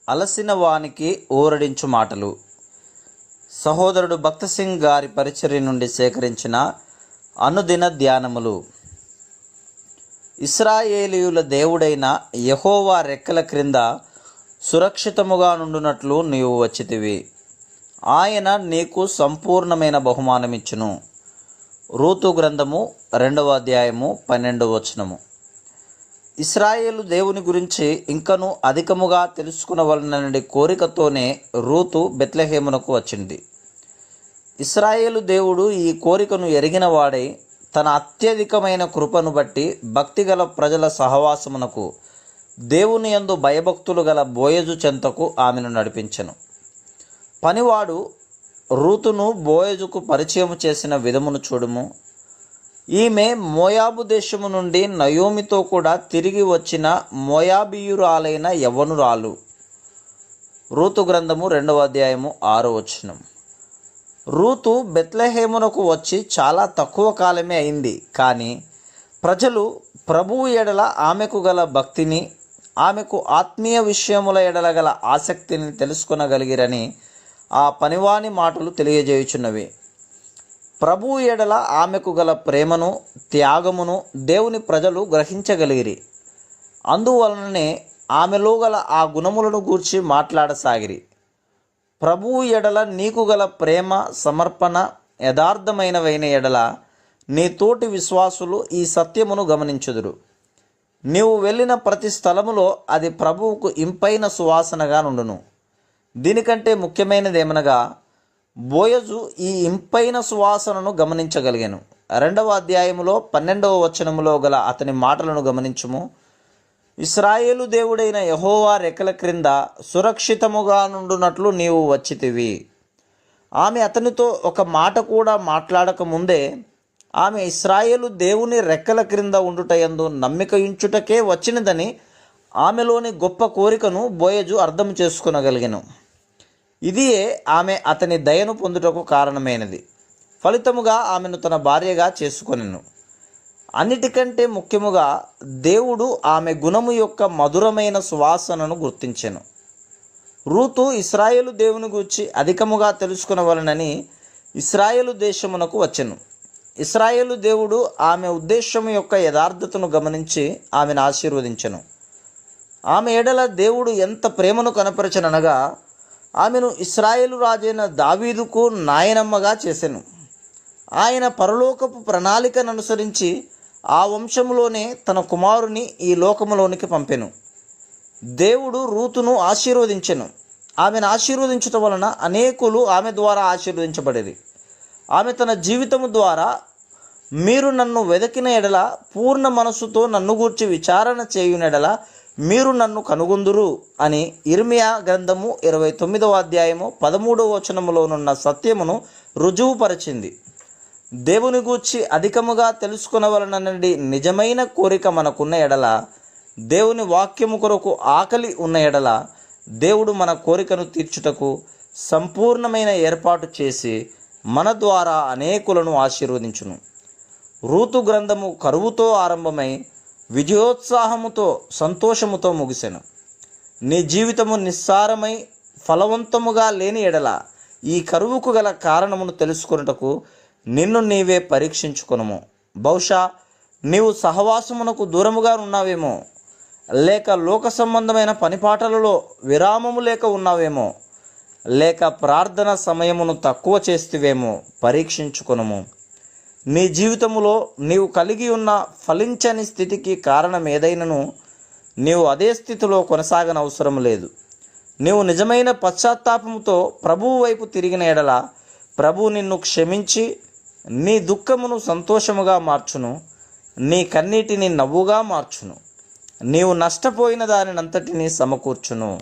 అలసిన వానికి ఊరడించు మాటలు. సహోదరుడు భక్త సింగ్ గారి పరిచర్య నుండి సేకరించిన అనుదిన ధ్యానములు. ఇశ్రాయేలీయుల దేవుడైన యెహోవా రెక్కల క్రింద సురక్షితముగా నుండునట్లు నీవు వచ్చితివి. ఆయన నీకు సంపూర్ణమైన బహుమానమిచ్చును. రూతు గ్రంథము 2వ అధ్యాయము 12వ వచనము. ఇశ్రాయేలు దేవుని గురించి ఇంకను అధికముగా తెలుసుకునవలనని కోరికతోనే రూతు బెత్లెహేమునకు వచ్చింది. ఇశ్రాయేలు దేవుడు ఈ కోరికను ఎరిగిన వాడై తన అత్యధికమైన కృపను బట్టి భక్తిగల ప్రజల సహవాసమునకు దేవుని యందు భయభక్తులు గల బోయజు చెంతకు ఆమెను నడిపించెను. పనివాడు రూతును బోయజుకు పరిచయం చేసిన విధమును చూడుము. ఈమె మోయాబు దేశము నుండి నయోమితో కూడా తిరిగి వచ్చిన మోయాబీయురాలైన యవ్వనురాలు. రూతు గ్రంథము 2వ అధ్యాయము 6వ వచనం. రూతు బెత్లెహేమునకు వచ్చి చాలా తక్కువ కాలమే అయింది. కానీ ప్రజలు ప్రభువు ఎడల ఆమెకు గల భక్తిని, ఆమెకు ఆత్మీయ విషయముల ఎడల గల ఆసక్తిని తెలుసుకొనగలిగిరని ఆ పనివాని మాటలు తెలియజేయుచున్నవి. ప్రభువు ఎడల ఆమెకు గల ప్రేమను, త్యాగమును దేవుని ప్రజలు గ్రహించగలిగిరి. అందువలననే ఆమెలో గల ఆ గుణములను గూర్చి మాట్లాడసాగిరి. ప్రభువు ఎడల నీకు గల ప్రేమ, సమర్పణ యథార్థమైనవైన ఎడల నీ తోటి విశ్వాసులు ఈ సత్యమును గమనించుదురు. నీవు వెళ్ళిన ప్రతి స్థలములో అది ప్రభువుకు ఇంపైన సువాసనగా నుండును. దీనికంటే ముఖ్యమైనదేమనగా బోయజు ఈ ఇంపైన సువాసనను గమనించగలిగాను. 2వ అధ్యాయములో 12వ వచనములో గల అతని మాటలను గమనించుము. ఇశ్రాయేలు దేవుడైన యెహోవా రెక్కల క్రింద సురక్షితముగా నుండునట్లు నీవు వచ్చితివి. ఆమె అతనితో ఒక మాట కూడా మాట్లాడక ముందే ఆమె ఇశ్రాయేలు దేవుని రెక్కల క్రింద ఉండుటయందు నమ్మిక ఉంచుటకే వచ్చినదని ఆమెలోని గొప్ప కోరికను బోయజు అర్థం చేసుకొనగలిగెను. ఇదియే ఆమె అతని దయను పొందుటకు కారణమైనది. ఫలితముగా ఆమెను తన భార్యగా చేసుకొనెను. అన్నిటికంటే ముఖ్యముగా దేవుడు ఆమె గుణము యొక్క మధురమైన సువాసనను గుర్తించెను. రూతు ఇశ్రాయేలు దేవుని గూర్చి అధికముగా తెలుసుకొనవలనని ఇశ్రాయేలు దేశమునకు వచ్చెను. ఇశ్రాయేలు దేవుడు ఆమె ఉద్దేశము యొక్క యథార్థతను గమనించి ఆమెను ఆశీర్వదించెను. ఆమె ఎడల దేవుడు ఎంత ప్రేమను కనపరచెననగా ఆమెను ఇశ్రాయేలు రాజైన దావీదుకు నాయనమ్మగా చేసెను. ఆయన పరలోకపు ప్రణాళికను అనుసరించి ఆ వంశములోనే తన కుమారుని ఈ లోకములోనికి పంపెను. దేవుడు రూతును ఆశీర్వదించెను. ఆమెను ఆశీర్వదించటం వలన అనేకులు ఆమె ద్వారా ఆశీర్వదించబడేది. ఆమె తన జీవితము ద్వారా మీరు నన్ను వెదకిన ఎడల, పూర్ణ మనస్సుతో నన్ను గూర్చి విచారణ చేయునెడల మీరు నన్ను కనుగొందురు అని ఇర్మియా గ్రంథము 29వ అధ్యాయము 13వ వచనములోనున్న సత్యమును రుజువుపరిచింది. దేవుని గూర్చి అధికముగా తెలుసుకొనవలనని నిజమైన కోరిక మనకున్న ఎడల, దేవుని వాక్యము కొరకు ఆకలి ఉన్న ఎడల, దేవుడు మన కోరికను తీర్చుటకు సంపూర్ణమైన ఏర్పాటు చేసి మన ద్వారా అనేకులను ఆశీర్వదించును. రూతు గ్రంథము కరువుతో ఆరంభమై విజయోత్సాహముతో, సంతోషముతో ముగిసెను. నీ జీవితము నిస్సారమై ఫలవంతముగా లేని ఎడల ఈ కరువుకు గల కారణమును తెలుసుకొనుటకు నిన్ను నీవే పరీక్షించుకొనుము. బహుశా నీవు సహవాసమునకు దూరముగా ఉన్నావేమో, లేక లోక సంబంధమైన పనిపాటలలో విరామము లేక ఉన్నావేమో, లేక ప్రార్థన సమయమును తక్కువ చేస్తేవేమో. పరీక్షించుకొనుము. నీ జీవితములో నీవు కలిగి ఉన్న ఫలించని స్థితికి కారణం ఏదైనను నీవు అదే స్థితిలో కొనసాగనవసరం లేదు. నీవు నిజమైన పశ్చాత్తాపముతో ప్రభువు వైపు తిరిగిన ఎడల ప్రభువు నిన్ను క్షమించి నీ దుఃఖమును సంతోషముగా మార్చును, నీ కన్నీటిని నవ్వుగా మార్చును, నీవు నష్టపోయిన దానినంతటినీ సమకూర్చును.